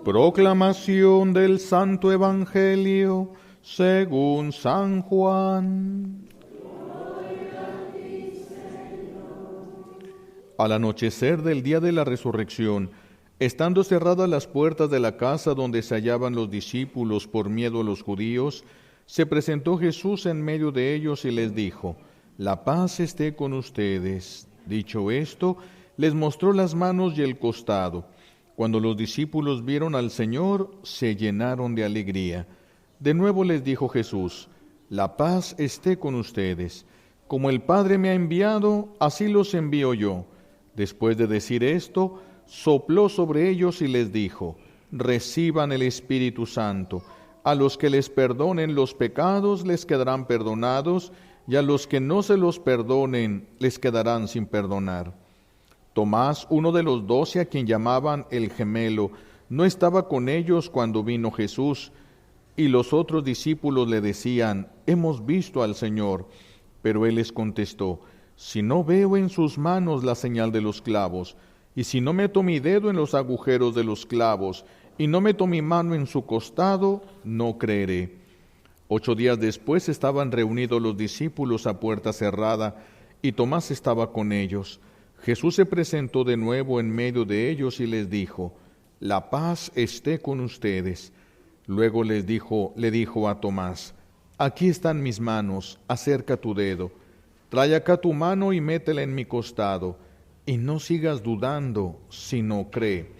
Proclamación del Santo Evangelio según San Juan. Al anochecer del día de la resurrección, estando cerradas las puertas de la casa donde se hallaban los discípulos por miedo a los judíos, se presentó Jesús en medio de ellos y les dijo: «La paz esté con ustedes». Dicho esto, les mostró las manos y el costado. Cuando los discípulos vieron al Señor, se llenaron de alegría. De nuevo les dijo Jesús: «La paz esté con ustedes. Como el Padre me ha enviado, así los envío yo». Después de decir esto, sopló sobre ellos y les dijo: «Reciban el Espíritu Santo. A los que les perdonen los pecados les quedarán perdonados, y a los que no se los perdonen les quedarán sin perdonar». Tomás, uno de los 12 a quien llamaban el Gemelo, no estaba con ellos cuando vino Jesús, y los otros discípulos le decían: «Hemos visto al Señor». Pero él les contestó: «Si no veo en sus manos la señal de los clavos, y si no meto mi dedo en los agujeros de los clavos, y no meto mi mano en su costado, no creeré». 8 días después estaban reunidos los discípulos a puerta cerrada, y Tomás estaba con ellos. Jesús se presentó de nuevo en medio de ellos y les dijo: «La paz esté con ustedes». Luego le dijo a Tomás: «Aquí están mis manos, acerca tu dedo. Trae acá tu mano y métela en mi costado, y no sigas dudando, sino cree».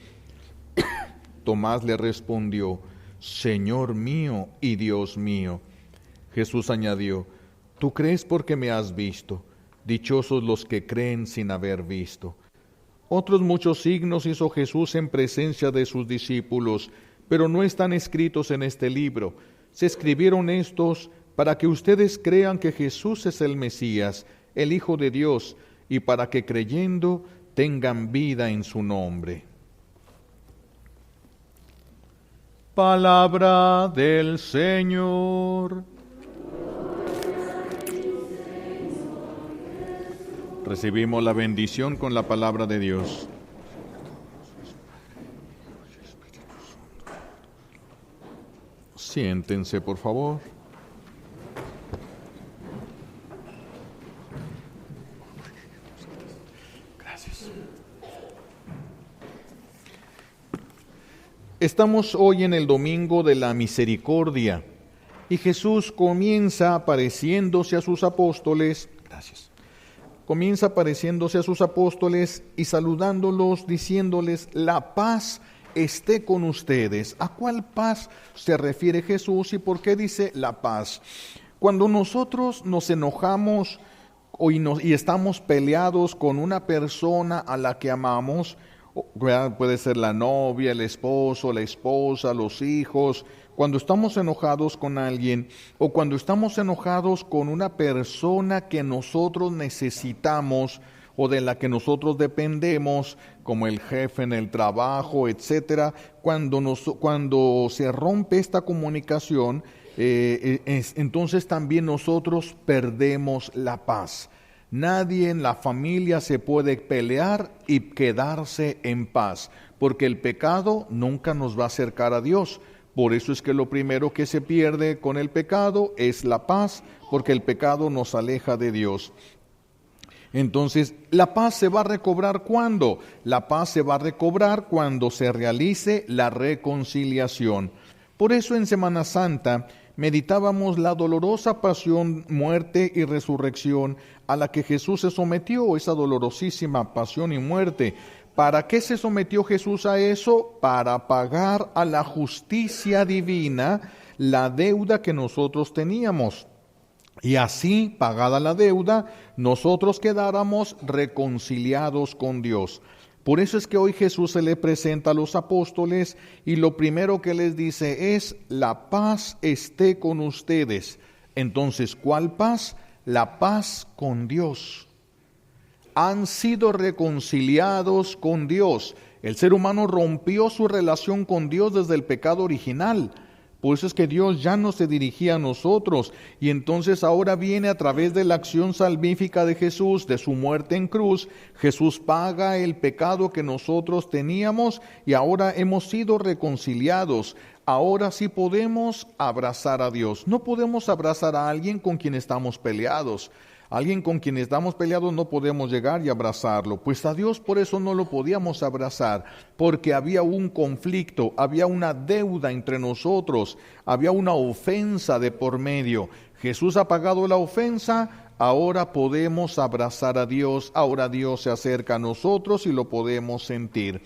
Tomás le respondió: «Señor mío y Dios mío». Jesús añadió: «Tú crees porque me has visto. Dichosos los que creen sin haber visto». Otros muchos signos hizo Jesús en presencia de sus discípulos, pero no están escritos en este libro. Se escribieron estos para que ustedes crean que Jesús es el Mesías, el Hijo de Dios, y para que creyendo tengan vida en su nombre. Palabra del Señor. Recibimos la bendición con la palabra de Dios. Siéntense, por favor. Gracias. Estamos hoy en el domingo de la misericordia y Jesús comienza apareciéndose a sus apóstoles. Gracias. Comienza apareciéndose a sus apóstoles y saludándolos, diciéndoles: «La paz esté con ustedes». ¿A cuál paz se refiere Jesús y por qué dice la paz? Cuando nosotros nos enojamos y estamos peleados con una persona a la que amamos, puede ser la novia, el esposo, la esposa, los hijos. Cuando estamos enojados con alguien o cuando estamos enojados con una persona que nosotros necesitamos o de la que nosotros dependemos, como el jefe en el trabajo, etcétera, cuando se rompe esta comunicación, entonces también nosotros perdemos la paz. Nadie en la familia se puede pelear y quedarse en paz, porque el pecado nunca nos va a acercar a Dios. Por eso es que lo primero que se pierde con el pecado es la paz, porque el pecado nos aleja de Dios. Entonces, ¿la paz se va a recobrar cuándo? La paz se va a recobrar cuando se realice la reconciliación. Por eso en Semana Santa meditábamos la dolorosa pasión, muerte y resurrección a la que Jesús se sometió, esa dolorosísima pasión y muerte. ¿Para qué se sometió Jesús a eso? Para pagar a la justicia divina la deuda que nosotros teníamos. Y así, pagada la deuda, nosotros quedáramos reconciliados con Dios. Por eso es que hoy Jesús se le presenta a los apóstoles y lo primero que les dice es: «La paz esté con ustedes». Entonces, ¿cuál paz? La paz con Dios. Han sido reconciliados con Dios. El ser humano rompió su relación con Dios desde el pecado original. Por eso es que Dios ya no se dirigía a nosotros, y entonces ahora viene a través de la acción salvífica de Jesús, de su muerte en cruz. Jesús paga el pecado que nosotros teníamos y ahora hemos sido reconciliados. Ahora sí podemos abrazar a Dios. No podemos abrazar a alguien con quien estamos peleados. Alguien con quien estamos peleados no podemos llegar y abrazarlo. Pues a Dios por eso no lo podíamos abrazar, porque había un conflicto, había una deuda entre nosotros, había una ofensa de por medio. Jesús ha pagado la ofensa, ahora podemos abrazar a Dios, ahora Dios se acerca a nosotros y lo podemos sentir.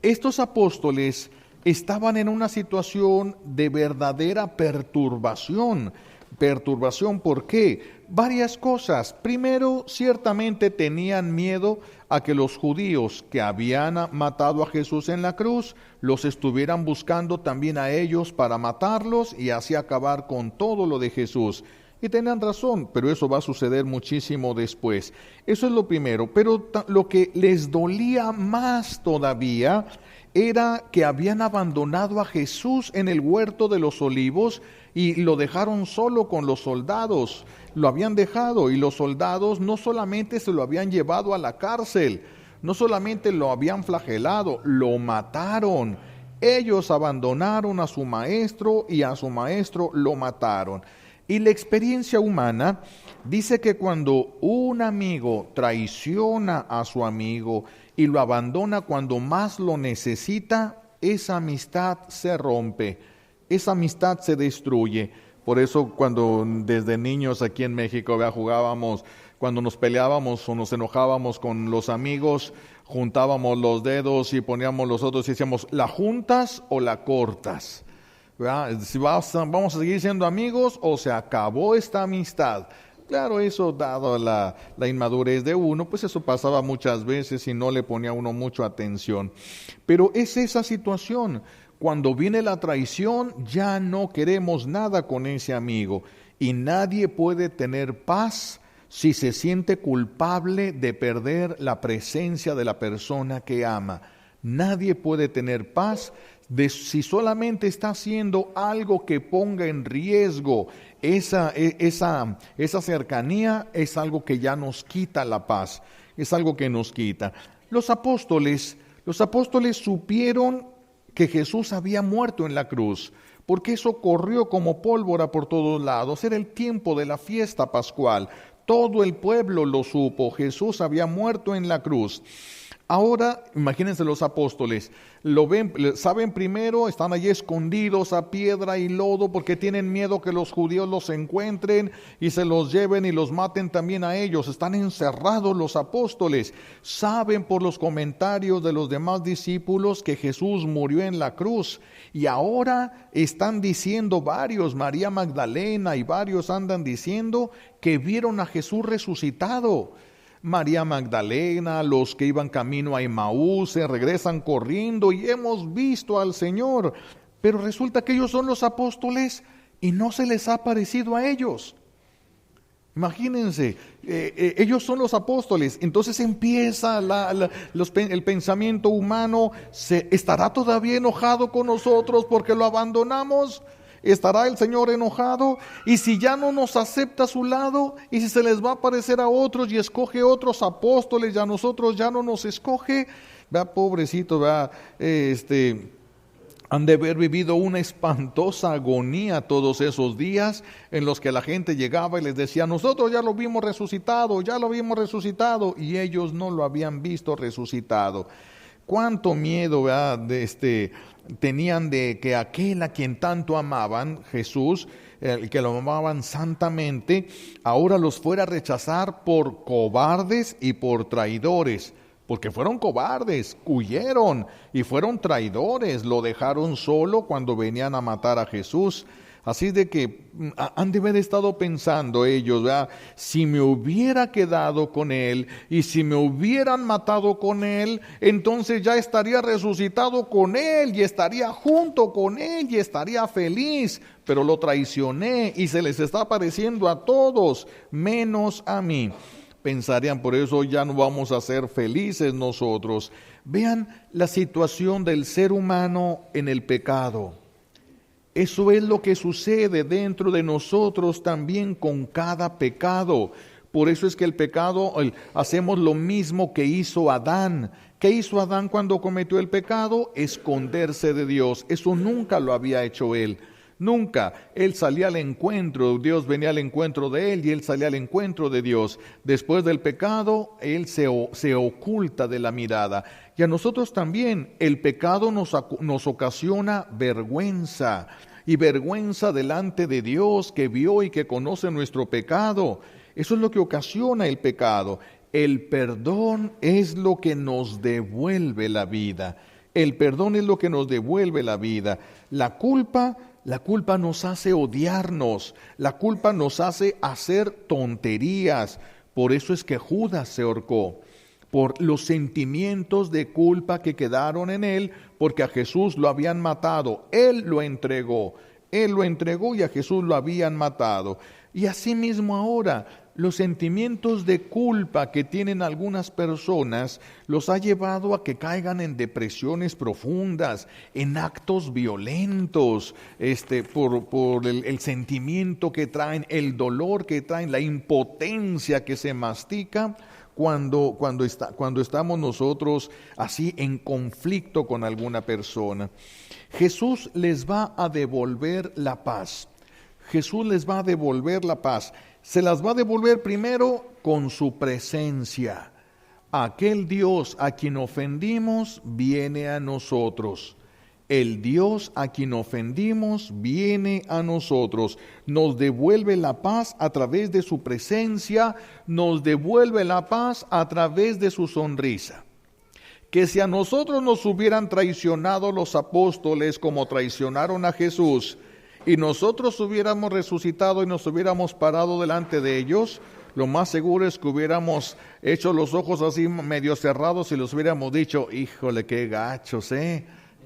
Estos apóstoles estaban en una situación de verdadera perturbación. Perturbación, ¿por qué? Varias cosas. Primero, ciertamente tenían miedo a que los judíos que habían matado a Jesús en la cruz, los estuvieran buscando también a ellos para matarlos y así acabar con todo lo de Jesús. Y tenían razón, pero eso va a suceder muchísimo después. Eso es lo primero. Pero lo que les dolía más todavía era que habían abandonado a Jesús en el huerto de los olivos y lo dejaron solo con los soldados. Lo habían dejado y los soldados no solamente se lo habían llevado a la cárcel, no solamente lo habían flagelado, lo mataron. Ellos abandonaron a su maestro y a su maestro lo mataron. Y la experiencia humana dice que cuando un amigo traiciona a su amigo y lo abandona cuando más lo necesita, esa amistad se rompe, esa amistad se destruye. Por eso cuando desde niños aquí en México jugábamos, cuando nos peleábamos o nos enojábamos con los amigos, juntábamos los dedos y poníamos los otros y decíamos, ¿la juntas o la cortas? Si vamos a seguir siendo amigos o se acabó esta amistad. Claro, eso dado la inmadurez de uno, pues eso pasaba muchas veces y no le ponía uno mucha atención. Pero es esa situación, cuando viene la traición ya no queremos nada con ese amigo y nadie puede tener paz si se siente culpable de perder la presencia de la persona que ama. Nadie puede tener paz si solamente está haciendo algo que ponga en riesgo esa cercanía. Es algo que ya nos quita la paz, es algo que nos quita. Los apóstoles supieron que Jesús había muerto en la cruz, porque eso corrió como pólvora por todos lados. Era el tiempo de la fiesta pascual, todo el pueblo lo supo, Jesús había muerto en la cruz. Ahora, imagínense los apóstoles, lo ven, saben primero, están allí escondidos a piedra y lodo porque tienen miedo que los judíos los encuentren y se los lleven y los maten también a ellos. Están encerrados los apóstoles. Saben por los comentarios de los demás discípulos que Jesús murió en la cruz. Y ahora están diciendo varios, María Magdalena y varios andan diciendo que vieron a Jesús resucitado. María Magdalena, los que iban camino a Emaús, se regresan corriendo y hemos visto al Señor. Pero resulta que ellos son los apóstoles y no se les ha parecido a ellos. Imagínense, ellos son los apóstoles, entonces empieza el pensamiento humano, ¿estará todavía enojado con nosotros porque lo abandonamos? ¿Estará el Señor enojado? Y si ya no nos acepta a su lado, y si se les va a parecer a otros y escoge otros apóstoles y a nosotros ya no nos escoge, vea, pobrecito, vea, han de haber vivido una espantosa agonía todos esos días en los que la gente llegaba y les decía, nosotros ya lo vimos resucitado, y ellos no lo habían visto resucitado. Cuánto miedo, ¿verdad? Tenían de que aquel a quien tanto amaban, Jesús, el que lo amaban santamente, ahora los fuera a rechazar por cobardes y por traidores. Porque fueron cobardes, huyeron y fueron traidores, lo dejaron solo cuando venían a matar a Jesús. Así de que han de haber estado pensando ellos, ¿verdad? Si me hubiera quedado con él y si me hubieran matado con él, entonces ya estaría resucitado con él y estaría junto con él y estaría feliz. Pero lo traicioné y se les está pareciendo a todos, menos a mí. Pensarían, por eso ya no vamos a ser felices nosotros. Vean la situación del ser humano en el pecado. Eso es lo que sucede dentro de nosotros también con cada pecado. Por eso es que el pecado, hacemos lo mismo que hizo Adán. ¿Qué hizo Adán cuando cometió el pecado? Esconderse de Dios. Eso nunca lo había hecho él. Nunca. Él salía al encuentro, Dios venía al encuentro de él y él salía al encuentro de Dios. Después del pecado, él se oculta de la mirada. Y a nosotros también, el pecado nos ocasiona vergüenza. Y vergüenza delante de Dios que vio y que conoce nuestro pecado. Eso es lo que ocasiona el pecado. El perdón es lo que nos devuelve la vida. El perdón es lo que nos devuelve la vida. La culpa nos hace odiarnos. La culpa nos hace hacer tonterías. Por eso es que Judas se ahorcó. Por los sentimientos de culpa que quedaron en él, porque a Jesús lo habían matado. Él lo entregó y a Jesús lo habían matado. Y asimismo ahora, los sentimientos de culpa que tienen algunas personas los ha llevado a que caigan en depresiones profundas, en actos violentos, por el sentimiento que traen, el dolor que traen, la impotencia que se mastica cuando estamos nosotros así en conflicto con alguna persona. Jesús les va a devolver la paz. Jesús les va a devolver la paz. Se las va a devolver primero con su presencia. Aquel Dios a quien ofendimos viene a nosotros. El Dios a quien ofendimos viene a nosotros. Nos devuelve la paz a través de su presencia. Nos devuelve la paz a través de su sonrisa. Que si a nosotros nos hubieran traicionado los apóstoles como traicionaron a Jesús, y nosotros hubiéramos resucitado y nos hubiéramos parado delante de ellos, lo más seguro es que hubiéramos hecho los ojos así medio cerrados y los hubiéramos dicho, híjole, qué gachos,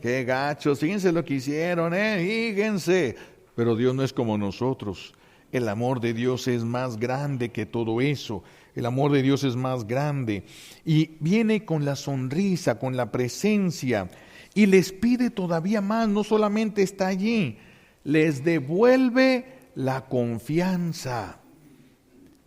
qué gachos, fíjense lo que hicieron, fíjense. Pero Dios no es como nosotros. El amor de Dios es más grande que todo eso. El amor de Dios es más grande. Y viene con la sonrisa, con la presencia, y les pide todavía más, no solamente está allí, les devuelve la confianza.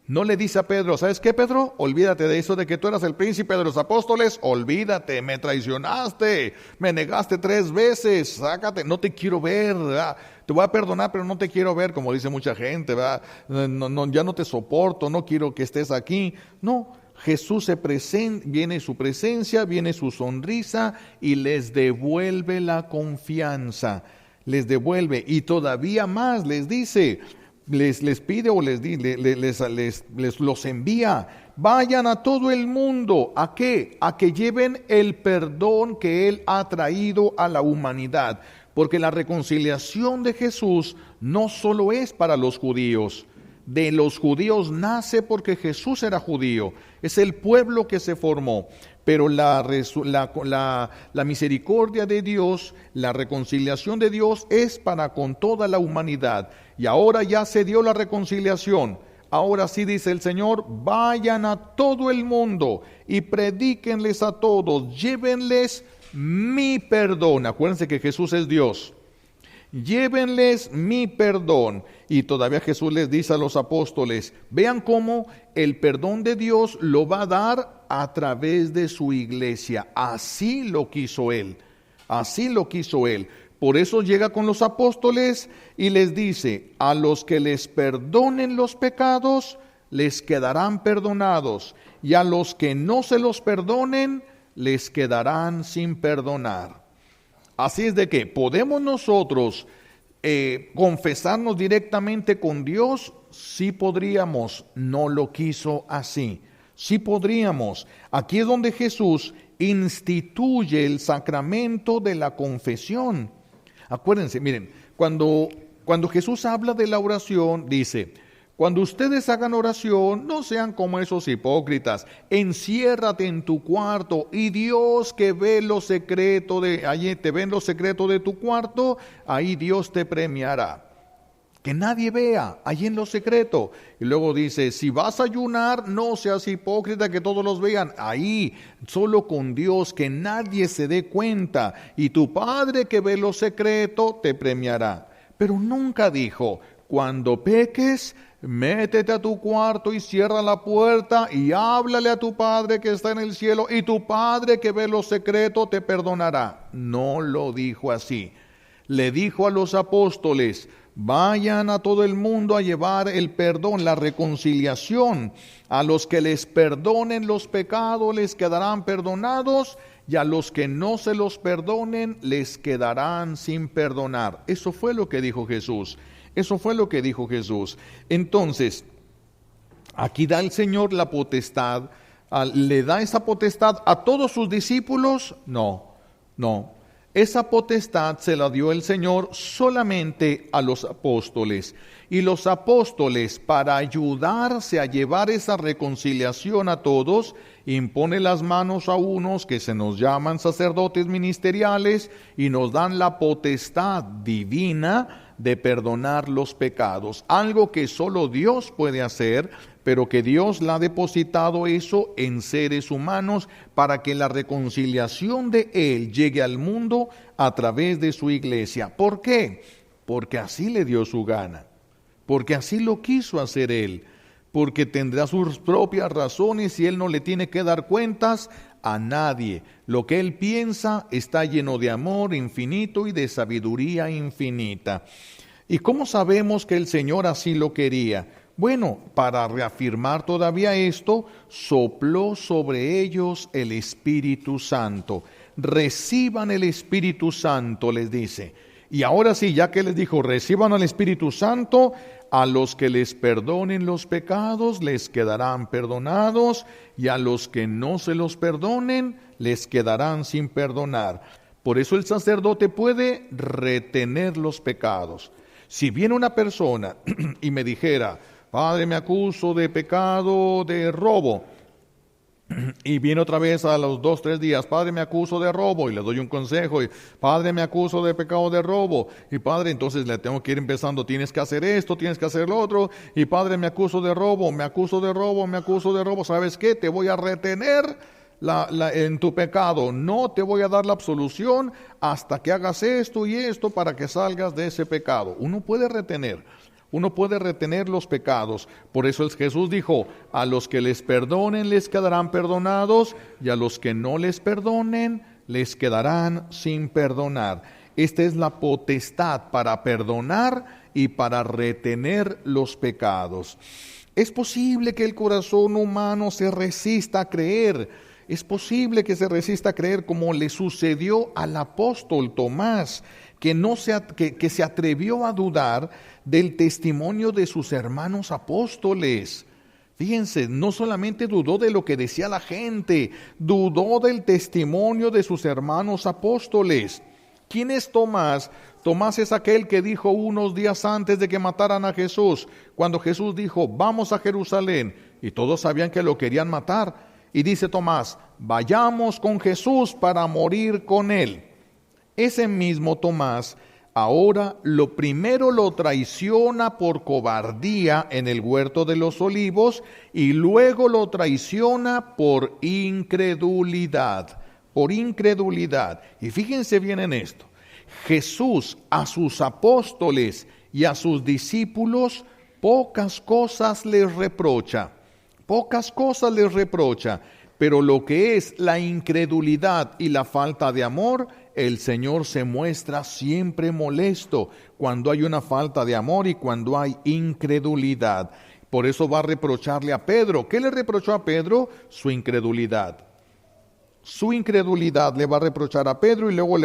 No le dice a Pedro, ¿sabes qué, Pedro? Olvídate de eso de que tú eras el príncipe de los apóstoles, olvídate, me traicionaste, me negaste 3 veces, sácate, no te quiero ver, ¿verdad? Te voy a perdonar, pero no te quiero ver, como dice mucha gente, ¿verdad? No, ya no te soporto, no quiero que estés aquí. No, Jesús se presenta, viene su presencia, viene su sonrisa y les devuelve la confianza. Les devuelve y todavía más les dice, les pide o les los envía, vayan a todo el mundo, ¿a qué? A que lleven el perdón que Él ha traído a la humanidad, porque la reconciliación de Jesús no solo es para los judíos, de los judíos nace porque Jesús era judío, es el pueblo que se formó. Pero la misericordia de Dios, la reconciliación de Dios es para con toda la humanidad. Y ahora ya se dio la reconciliación. Ahora sí dice el Señor, vayan a todo el mundo y predíquenles a todos, llévenles mi perdón. Acuérdense que Jesús es Dios. Llévenles mi perdón. Y todavía Jesús les dice a los apóstoles, vean cómo el perdón de Dios lo va a dar a través de su iglesia. Así lo quiso Él. Así lo quiso Él. Por eso llega con los apóstoles y les dice, a los que les perdonen los pecados, les quedarán perdonados. Y a los que no se los perdonen, les quedarán sin perdonar. Así es de que podemos nosotros confesarnos directamente con Dios. Sí podríamos, no lo quiso así. Sí podríamos. Aquí es donde Jesús instituye el sacramento de la confesión. Acuérdense, miren, cuando Jesús habla de la oración, dice, cuando ustedes hagan oración, no sean como esos hipócritas, enciérrate en tu cuarto y Dios que ve lo secreto allí te ve en lo secreto de tu cuarto, ahí Dios te premiará. Que nadie vea, allí en lo secreto. Y luego dice, si vas a ayunar, no seas hipócrita que todos los vean. Ahí, solo con Dios, que nadie se dé cuenta. Y tu Padre que ve lo secreto te premiará. pero nunca dijo, cuando peques, métete a tu cuarto y cierra la puerta y háblale a tu Padre que está en el cielo y tu Padre que ve lo secreto te perdonará. No lo dijo así. Le dijo a los apóstoles, vayan a todo el mundo a llevar el perdón, la reconciliación. A los que les perdonen los pecados les quedarán perdonados y a los que no se los perdonen les quedarán sin perdonar. Eso fue lo que dijo Jesús. Eso fue lo que dijo Jesús. Entonces, aquí da el Señor la potestad. ¿Le da esa potestad a todos sus discípulos? No. Esa potestad se la dio el Señor solamente a los apóstoles. Y los apóstoles, para ayudarse a llevar esa reconciliación a todos, impone las manos a unos que se nos llaman sacerdotes ministeriales y nos dan la potestad divina de perdonar los pecados. Algo que solo Dios puede hacer, pero que Dios la ha depositado eso en seres humanos para que la reconciliación de Él llegue al mundo a través de su iglesia. ¿Por qué? Porque así le dio su gana, porque así lo quiso hacer Él, porque tendrá sus propias razones y Él no le tiene que dar cuentas a nadie. Lo que Él piensa está lleno de amor infinito y de sabiduría infinita. ¿Y cómo sabemos que el Señor así lo quería? Bueno, para reafirmar todavía esto, sopló sobre ellos el Espíritu Santo. Reciban el Espíritu Santo, les dice. Y ahora sí, ya que les dijo, reciban al Espíritu Santo, a los que les perdonen los pecados les quedarán perdonados, y a los que no se los perdonen les quedarán sin perdonar. Por eso el sacerdote puede retener los pecados. Si viene una persona y me dijera, Padre, me acuso de pecado de robo, y viene otra vez a los 2, 3 días, Padre, me acuso de robo, y le doy un consejo, y Padre, me acuso de pecado de robo, y Padre, entonces le tengo que ir empezando, tienes que hacer esto, tienes que hacer lo otro, y Padre, me acuso de robo, me acuso de robo, me acuso de robo, ¿sabes qué? Te voy a retener en tu pecado, no te voy a dar la absolución hasta que hagas esto y esto para que salgas de ese pecado. Uno puede retener los pecados. Por eso Jesús dijo, a los que les perdonen les quedarán perdonados, y a los que no les perdonen les quedarán sin perdonar. Esta es la potestad para perdonar y para retener los pecados. Es posible que el corazón humano se resista a creer. Es posible que se resista a creer, como le sucedió al apóstol Tomás, que se atrevió a dudar del testimonio de sus hermanos apóstoles. Fíjense, no solamente dudó de lo que decía la gente, dudó del testimonio de sus hermanos apóstoles. ¿Quién es Tomás? Tomás es aquel que dijo unos días antes de que mataran a Jesús, cuando Jesús dijo, vamos a Jerusalén, y todos sabían que lo querían matar. Y dice Tomás, vayamos con Jesús para morir con él. Ese mismo Tomás ahora lo primero lo traiciona por cobardía en el huerto de los olivos y luego lo traiciona por incredulidad. Y fíjense bien en esto. Jesús a sus apóstoles y a sus discípulos pocas cosas les reprocha, pero lo que es la incredulidad y la falta de amor, el Señor se muestra siempre molesto cuando hay una falta de amor y cuando hay incredulidad. Por eso va a reprocharle a Pedro. ¿Qué le reprochó a Pedro? Su incredulidad. Su incredulidad le va a reprochar a Pedro, y luego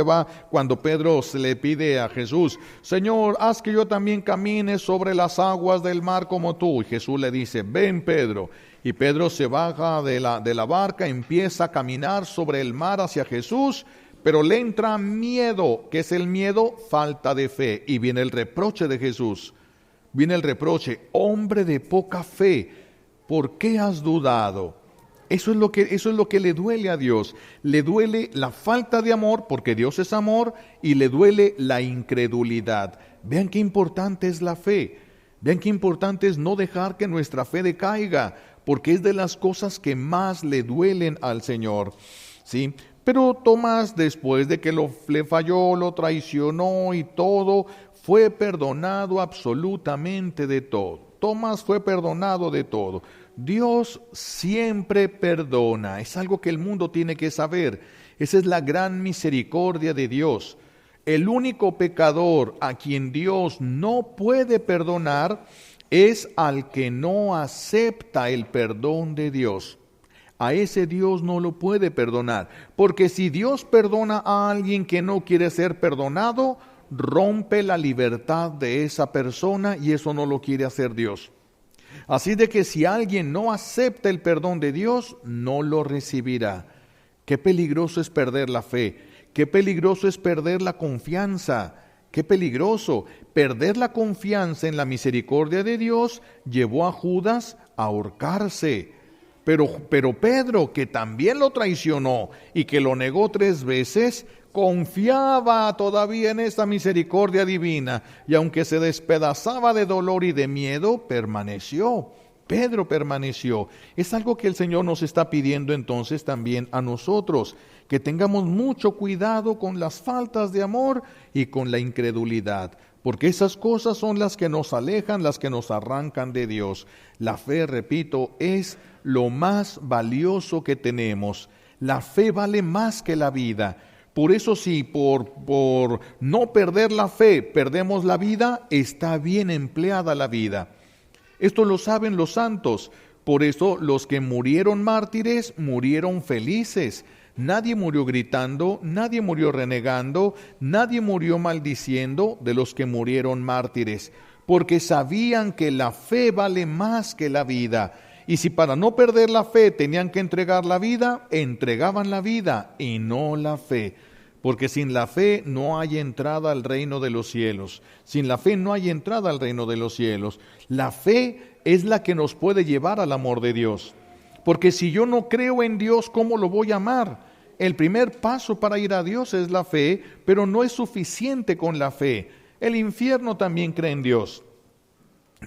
cuando Pedro se le pide a Jesús, Señor, haz que yo también camine sobre las aguas del mar como tú. Y Jesús le dice, ven Pedro. Y Pedro se baja de la barca, empieza a caminar sobre el mar hacia Jesús, pero le entra miedo. ¿Qué es el miedo? Falta de fe. Y viene el reproche de Jesús. Viene el reproche, hombre de poca fe, ¿por qué has dudado? Eso es lo que le duele a Dios. Le duele la falta de amor, porque Dios es amor, y le duele la incredulidad. Vean qué importante es la fe. Vean qué importante es no dejar que nuestra fe decaiga, porque es de las cosas que más le duelen al Señor. ¿Sí? Pero Tomás, después de que le falló, lo traicionó y todo, fue perdonado absolutamente de todo. Tomás fue perdonado de todo. Dios siempre perdona. Es algo que el mundo tiene que saber. Esa es la gran misericordia de Dios. El único pecador a quien Dios no puede perdonar es al que no acepta el perdón de Dios. A ese Dios no lo puede perdonar, porque si Dios perdona a alguien que no quiere ser perdonado, rompe la libertad de esa persona y eso no lo quiere hacer Dios. Así de que si alguien no acepta el perdón de Dios, no lo recibirá. Qué peligroso es perder la fe, qué peligroso es perder la confianza, qué peligroso. Perder la confianza en la misericordia de Dios llevó a Judas a ahorcarse. Pero Pedro, que también lo traicionó y que lo negó 3 veces, confiaba todavía en esta misericordia divina, y aunque se despedazaba de dolor y de miedo, permaneció. Pedro permaneció. Es algo que el Señor nos está pidiendo entonces también a nosotros, que tengamos mucho cuidado con las faltas de amor y con la incredulidad, porque esas cosas son las que nos alejan, las que nos arrancan de Dios. La fe, repito, es lo más valioso que tenemos. La fe vale más que la vida. Por eso si por no perder la fe perdemos la vida, está bien empleada la vida. Esto lo saben los santos. Por eso los que murieron mártires murieron felices. Nadie murió gritando, nadie murió renegando, nadie murió maldiciendo de los que murieron mártires, porque sabían que la fe vale más que la vida. Y si para no perder la fe tenían que entregar la vida, entregaban la vida y no la fe. Porque sin la fe no hay entrada al reino de los cielos. Sin la fe no hay entrada al reino de los cielos. La fe es la que nos puede llevar al amor de Dios. Porque si yo no creo en Dios, ¿cómo lo voy a amar? El primer paso para ir a Dios es la fe, pero no es suficiente con la fe. El infierno también cree en Dios.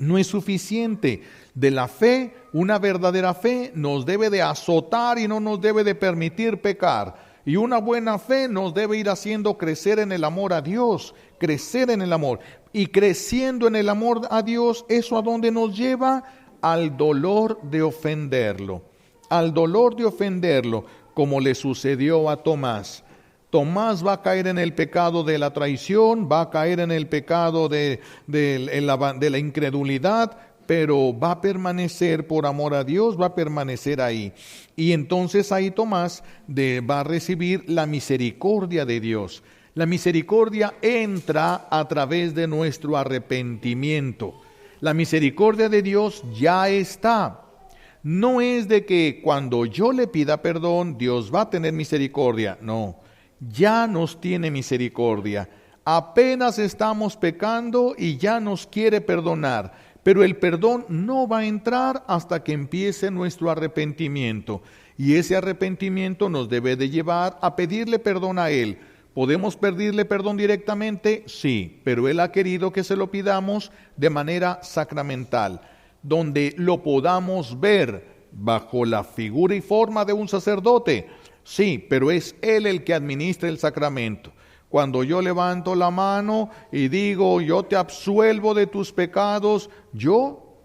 No es suficiente. De la fe, una verdadera fe nos debe de azotar y no nos debe de permitir pecar. Y una buena fe nos debe ir haciendo crecer en el amor a Dios, crecer en el amor. Y creciendo en el amor a Dios, ¿eso a dónde nos lleva? Al dolor de ofenderlo. Al dolor de ofenderlo, como le sucedió a Tomás. Tomás va a caer en el pecado de la traición, va a caer en el pecado de la incredulidad, pero va a permanecer por amor a Dios, va a permanecer ahí. Y entonces ahí Tomás va a recibir la misericordia de Dios. La misericordia entra a través de nuestro arrepentimiento. La misericordia de Dios ya está. No es de que cuando yo le pida perdón, Dios va a tener misericordia. No, ya nos tiene misericordia. Apenas estamos pecando y ya nos quiere perdonar. Pero el perdón no va a entrar hasta que empiece nuestro arrepentimiento. Y ese arrepentimiento nos debe de llevar a pedirle perdón a Él. ¿Podemos pedirle perdón directamente? Sí, pero Él ha querido que se lo pidamos de manera sacramental, donde lo podamos ver bajo la figura y forma de un sacerdote. Sí, pero es Él el que administra el sacramento. Cuando yo levanto la mano y digo, yo te absuelvo de tus pecados, yo,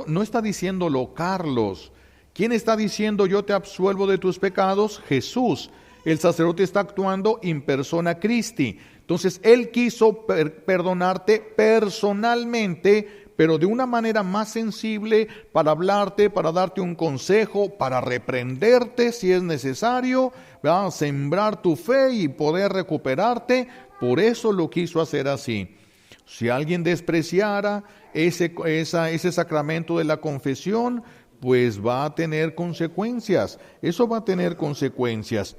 no está diciéndolo Carlos. ¿Quién está diciendo yo te absuelvo de tus pecados? Jesús. El sacerdote está actuando in persona Christi. Entonces, Él quiso perdonarte personalmente, pero de una manera más sensible, para hablarte, para darte un consejo, para reprenderte si es necesario, ¿verdad? Sembrar tu fe y poder recuperarte. Por eso lo quiso hacer así. Si alguien despreciara ese sacramento de la confesión, pues va a tener consecuencias. Eso va a tener consecuencias.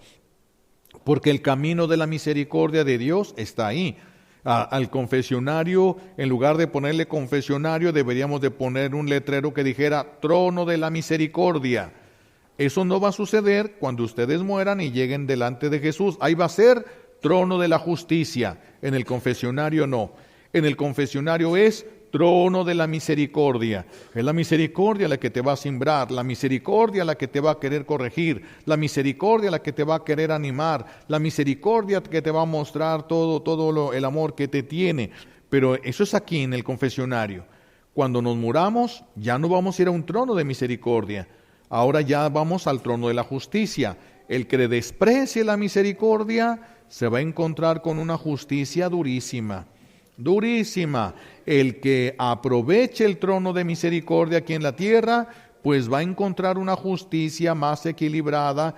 Porque el camino de la misericordia de Dios está ahí. Al confesionario, en lugar de ponerle confesionario, deberíamos de poner un letrero que dijera trono de la misericordia. Eso no va a suceder cuando ustedes mueran y lleguen delante de Jesús. Ahí va a ser trono de la justicia. En el confesionario no. En el confesionario es trono de la misericordia. Es la misericordia la que te va a simbrar, la misericordia la que te va a querer corregir, la misericordia la que te va a querer animar, la misericordia que te va a mostrar todo el amor que te tiene. Pero eso es aquí en el confesionario. Cuando nos muramos, ya no vamos a ir a un trono de misericordia. Ahora ya vamos al trono de la justicia. El que desprecie la misericordia se va a encontrar con una justicia durísima. Durísima. El que aproveche el trono de misericordia aquí en la tierra, pues va a encontrar una justicia más equilibrada.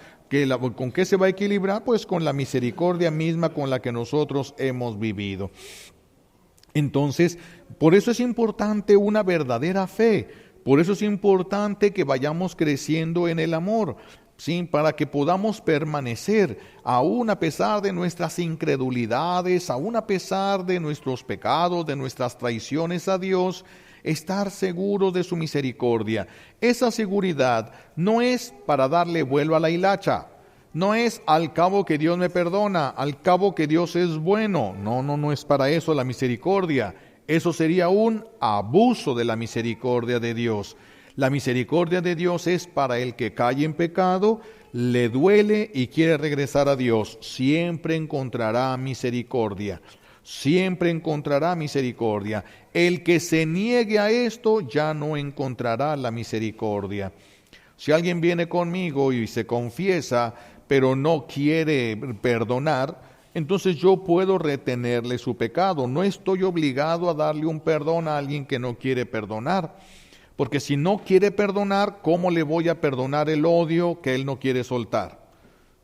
¿Con qué se va a equilibrar? Pues con la misericordia misma con la que nosotros hemos vivido. Entonces, por eso es importante una verdadera fe, por eso es importante que vayamos creciendo en el amor, ¿sí? Para que podamos permanecer, aún a pesar de nuestras incredulidades, aún a pesar de nuestros pecados, de nuestras traiciones a Dios, estar seguros de su misericordia. Esa seguridad no es para darle vuelo a la hilacha. No es al cabo que Dios me perdona, al cabo que Dios es bueno. No es para eso la misericordia. Eso sería un abuso de la misericordia de Dios. La misericordia de Dios es para el que cae en pecado, le duele y quiere regresar a Dios. Siempre encontrará misericordia. Siempre encontrará misericordia. El que se niegue a esto ya no encontrará la misericordia. Si alguien viene conmigo y se confiesa, pero no quiere perdonar, entonces yo puedo retenerle su pecado. No estoy obligado a darle un perdón a alguien que no quiere perdonar. Porque si no quiere perdonar, ¿cómo le voy a perdonar el odio que él no quiere soltar?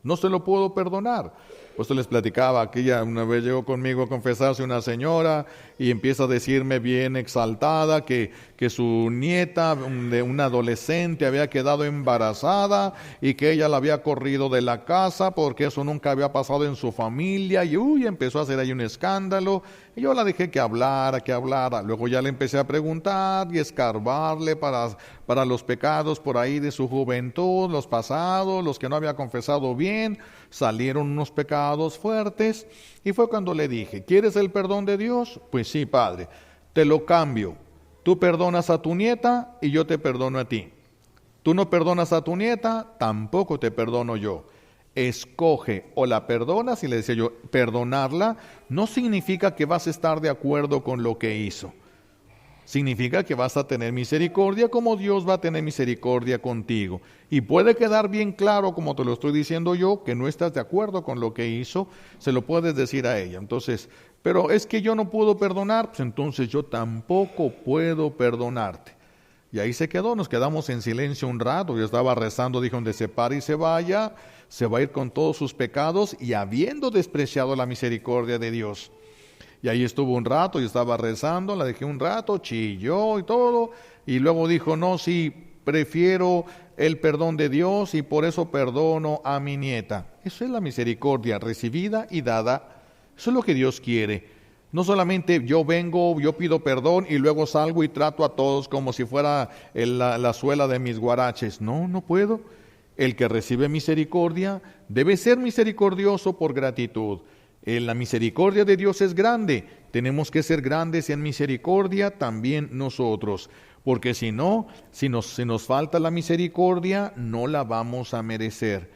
No se lo puedo perdonar. Pues les platicaba, aquella una vez llegó conmigo a confesarse una señora y empieza a decirme bien exaltada que su nieta, una adolescente, había quedado embarazada y que ella la había corrido de la casa porque eso nunca había pasado en su familia y empezó a hacer ahí un escándalo. Y yo la dejé que hablara. Luego ya le empecé a preguntar y escarbarle para los pecados por ahí de su juventud, los pasados, los que no había confesado bien. Salieron unos pecados fuertes y fue cuando le dije, ¿quieres el perdón de Dios? Pues sí, Padre, te lo cambio. Tú perdonas a tu nieta y yo te perdono a ti. Tú no perdonas a tu nieta, tampoco te perdono yo. Escoge, o la perdonas, y le decía yo, perdonarla no significa que vas a estar de acuerdo con lo que hizo. Significa que vas a tener misericordia como Dios va a tener misericordia contigo. Y puede quedar bien claro, como te lo estoy diciendo yo, que no estás de acuerdo con lo que hizo, se lo puedes decir a ella. Entonces, pero es que yo no puedo perdonar, pues entonces yo tampoco puedo perdonarte. Y ahí se quedó, nos quedamos en silencio un rato, yo estaba rezando, dije, donde se pare y se vaya, se va a ir con todos sus pecados y habiendo despreciado la misericordia de Dios. Y ahí estuvo un rato, yo estaba rezando, la dejé un rato, chilló y todo, y luego dijo, no, sí, prefiero el perdón de Dios y por eso perdono a mi nieta. Eso es la misericordia recibida y dada, eso es lo que Dios quiere. No solamente yo vengo, yo pido perdón y luego salgo y trato a todos como si fuera la suela de mis guaraches. No puedo. El que recibe misericordia debe ser misericordioso por gratitud. La misericordia de Dios es grande, tenemos que ser grandes en misericordia también nosotros, porque si no, si nos falta la misericordia, no la vamos a merecer.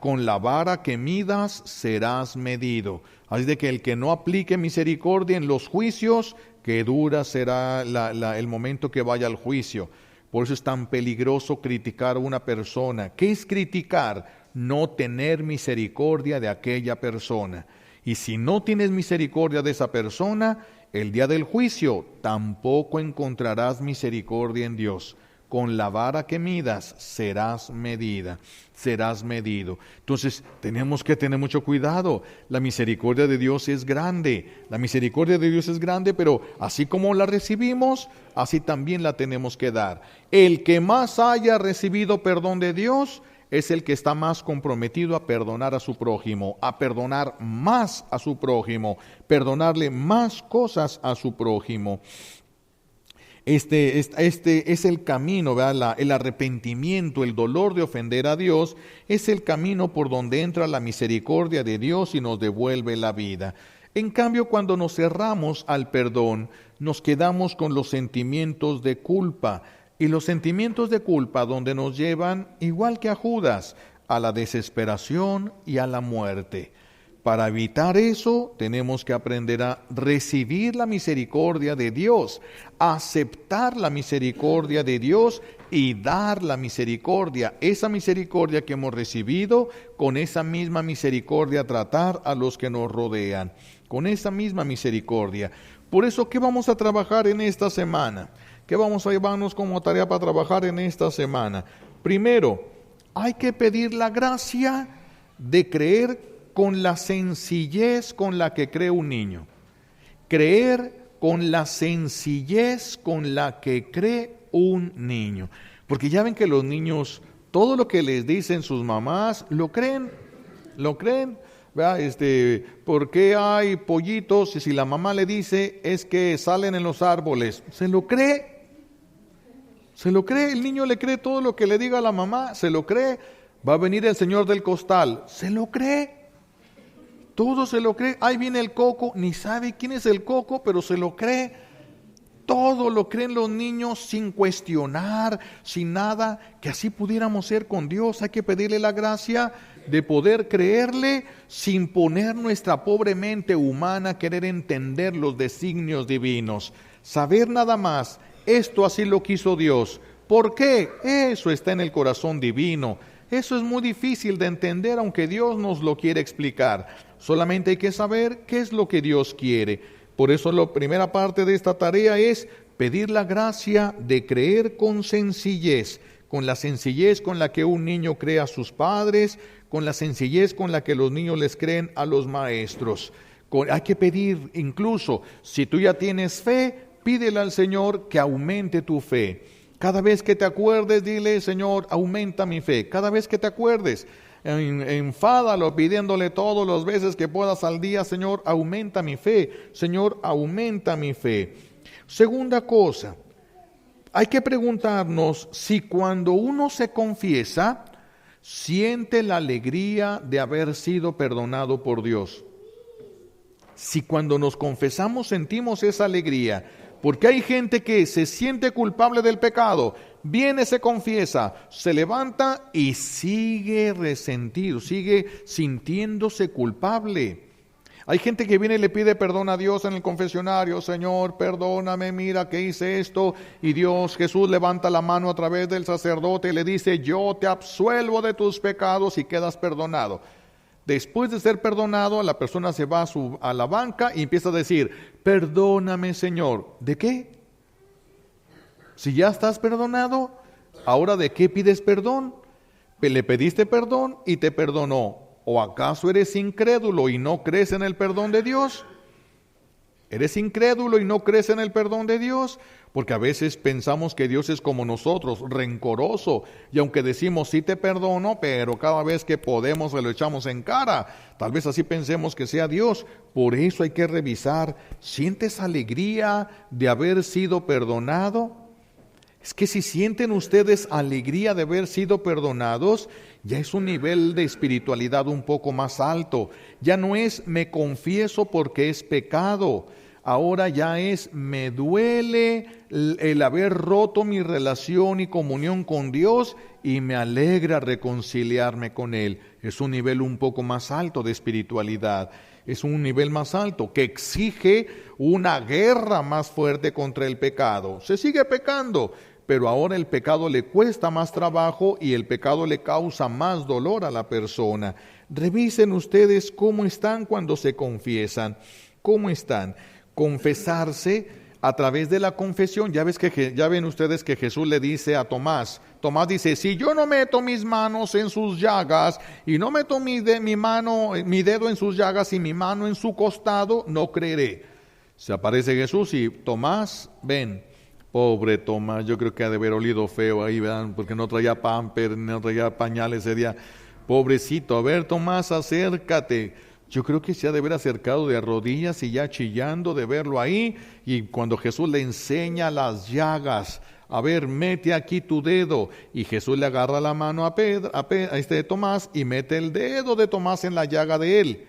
Con la vara que midas serás medido. Así de que el que no aplique misericordia en los juicios, que dura será el momento que vaya al juicio. Por eso es tan peligroso criticar a una persona. ¿Qué es criticar? No tener misericordia de aquella persona. Y si no tienes misericordia de esa persona, el día del juicio tampoco encontrarás misericordia en Dios. Con la vara que midas serás medida, serás medido. Entonces tenemos que tener mucho cuidado. La misericordia de Dios es grande. La misericordia de Dios es grande, pero así como la recibimos, así también la tenemos que dar. El que más haya recibido perdón de Dios es el que está más comprometido a perdonar a su prójimo, a perdonar más a su prójimo, perdonarle más cosas a su prójimo. Este es el camino, ¿verdad? El arrepentimiento, el dolor de ofender a Dios, es el camino por donde entra la misericordia de Dios y nos devuelve la vida. En cambio, cuando nos cerramos al perdón, nos quedamos con los sentimientos de culpa, y los sentimientos de culpa donde nos llevan, igual que a Judas, a la desesperación y a la muerte. Para evitar eso, tenemos que aprender a recibir la misericordia de Dios, a aceptar la misericordia de Dios y dar la misericordia, esa misericordia que hemos recibido, con esa misma misericordia tratar a los que nos rodean, con esa misma misericordia. Por eso, ¿qué vamos a trabajar en esta semana? ¿Qué vamos a llevarnos como tarea para trabajar en esta semana? Primero, hay que pedir la gracia de creer con la sencillez con la que cree un niño. Creer con la sencillez con la que cree un niño. Porque ya ven que los niños, todo lo que les dicen sus mamás, lo creen. ¿Verdad? ¿Por qué hay pollitos? Y si la mamá le dice, es que salen en los árboles. Se lo cree, el niño le cree todo lo que le diga la mamá, se lo cree. Va a venir el señor del costal, se lo cree. Todo se lo cree. Ahí viene el coco, ni sabe quién es el coco, pero se lo cree. Todo lo creen los niños sin cuestionar, sin nada. Que así pudiéramos ser con Dios. Hay que pedirle la gracia de poder creerle sin poner nuestra pobre mente humana a querer entender los designios divinos. Saber nada más, esto así lo quiso Dios. ¿Por qué? Eso está en el corazón divino. Eso es muy difícil de entender, aunque Dios nos lo quiere explicar. Solamente hay que saber qué es lo que Dios quiere. Por eso la primera parte de esta tarea es pedir la gracia de creer con sencillez, con la sencillez con la que un niño cree a sus padres, con la sencillez con la que los niños les creen a los maestros. Hay que pedir, incluso, si tú ya tienes fe, pídele al Señor que aumente tu fe. Cada vez que te acuerdes, dile, Señor, aumenta mi fe. Cada vez que te acuerdes, enfádalo pidiéndole todas las veces que puedas al día, Señor, aumenta mi fe. Señor, aumenta mi fe. Segunda cosa, hay que preguntarnos si cuando uno se confiesa, siente la alegría de haber sido perdonado por Dios. Si cuando nos confesamos sentimos esa alegría. Porque hay gente que se siente culpable del pecado, viene, se confiesa, se levanta y sigue resentido, sigue sintiéndose culpable. Hay gente que viene y le pide perdón a Dios en el confesionario, Señor, perdóname, mira que hice esto, y Dios, Jesús levanta la mano a través del sacerdote y le dice, yo te absuelvo de tus pecados y quedas perdonado. Después de ser perdonado, la persona se va a la banca y empieza a decir, perdóname, Señor. ¿De qué? Si ya estás perdonado, ¿ahora de qué pides perdón? Le pediste perdón y te perdonó. ¿O acaso eres incrédulo y no crees en el perdón de Dios? ¿Eres incrédulo y no crees en el perdón de Dios? Porque a veces pensamos que Dios es como nosotros, rencoroso, y aunque decimos sí te perdono, pero cada vez que podemos se lo echamos en cara. Tal vez así pensemos que sea Dios. Por eso hay que revisar, ¿sientes alegría de haber sido perdonado? Es que si sienten ustedes alegría de haber sido perdonados, ya es un nivel de espiritualidad un poco más alto. Ya no es me confieso porque es pecado. Ahora ya es me duele el haber roto mi relación y comunión con Dios y me alegra reconciliarme con Él. Es un nivel un poco más alto de espiritualidad. Es un nivel más alto que exige una guerra más fuerte contra el pecado. Se sigue pecando, pero ahora el pecado le cuesta más trabajo y el pecado le causa más dolor a la persona. Revisen ustedes cómo están cuando se confiesan. ¿Cómo están? Confesarse a través de la confesión. Ya ven ustedes que Jesús le dice a Tomás. Tomás dice, si yo no meto mis manos en sus llagas y no meto mi dedo en sus llagas y mi mano en su costado, no creeré. Se aparece Jesús y Tomás, ven. Pobre Tomás, yo creo que ha de haber olido feo ahí, ¿verdad? Porque no traía pamper, no traía pañales ese día. Pobrecito, a ver Tomás, acércate. Yo creo que se ha de haber acercado de rodillas y ya chillando de verlo ahí. Y cuando Jesús le enseña las llagas, a ver, mete aquí tu dedo. Y Jesús le agarra la mano a Tomás y mete el dedo de Tomás en la llaga de él.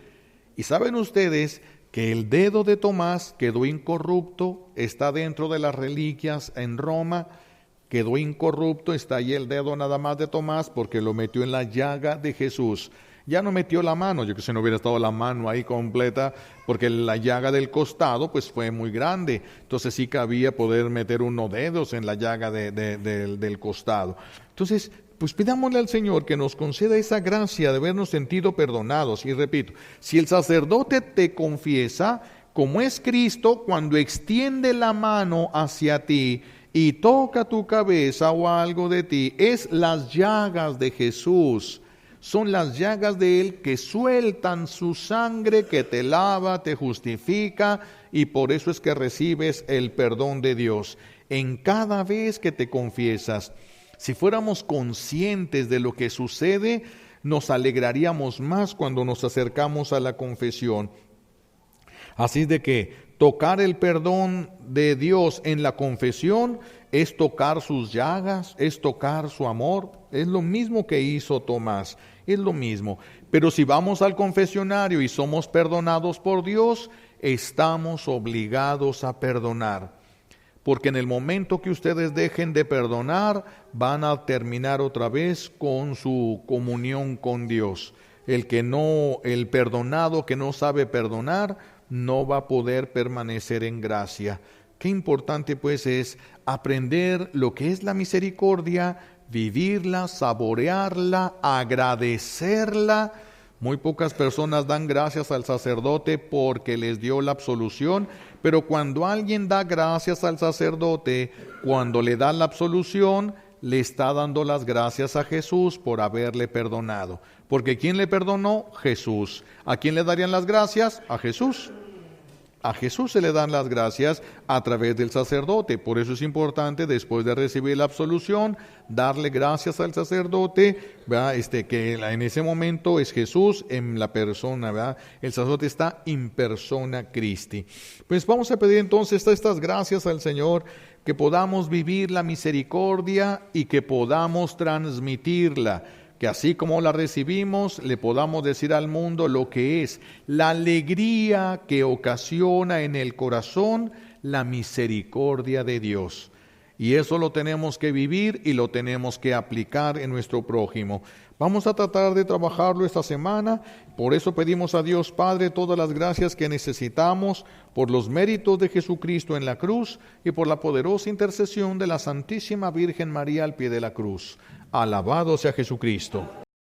Y saben ustedes que el dedo de Tomás quedó incorrupto, está dentro de las reliquias en Roma, quedó incorrupto, está ahí el dedo nada más de Tomás porque lo metió en la llaga de Jesús. Ya no metió la mano, yo que sé, no hubiera estado la mano ahí completa, porque la llaga del costado pues fue muy grande, entonces sí cabía poder meter unos dedos en la llaga del costado. Entonces, pues pidámosle al Señor que nos conceda esa gracia de habernos sentido perdonados. Y repito, si el sacerdote te confiesa, como es Cristo, cuando extiende la mano hacia ti y toca tu cabeza o algo de ti, es las llagas de Jesús. Son las llagas de Él que sueltan su sangre, que te lava, te justifica, y por eso es que recibes el perdón de Dios. En cada vez que te confiesas, si fuéramos conscientes de lo que sucede, nos alegraríamos más cuando nos acercamos a la confesión. Así de que tocar el perdón de Dios en la confesión es tocar sus llagas, es tocar su amor. Es lo mismo que hizo Tomás, es lo mismo. Pero si vamos al confesionario y somos perdonados por Dios, estamos obligados a perdonar. Porque en el momento que ustedes dejen de perdonar, van a terminar otra vez con su comunión con Dios. El perdonado que no sabe perdonar, no va a poder permanecer en gracia. Qué importante pues es aprender lo que es la misericordia, vivirla, saborearla, agradecerla. Muy pocas personas dan gracias al sacerdote porque les dio la absolución, pero cuando alguien da gracias al sacerdote, cuando le da la absolución, le está dando las gracias a Jesús por haberle perdonado. Porque ¿quién le perdonó? Jesús. ¿A quién le darían las gracias? A Jesús. A Jesús se le dan las gracias a través del sacerdote. Por eso es importante, después de recibir la absolución, darle gracias al sacerdote, ¿verdad? Que en ese momento es Jesús en la persona, ¿verdad? El sacerdote está in persona Christi. Pues vamos a pedir entonces estas gracias al Señor, que podamos vivir la misericordia y que podamos transmitirla. Que así como la recibimos, le podamos decir al mundo lo que es la alegría que ocasiona en el corazón la misericordia de Dios. Y eso lo tenemos que vivir y lo tenemos que aplicar en nuestro prójimo. Vamos a tratar de trabajarlo esta semana. Por eso pedimos a Dios Padre todas las gracias que necesitamos por los méritos de Jesucristo en la cruz y por la poderosa intercesión de la Santísima Virgen María al pie de la cruz. Alabado sea Jesucristo.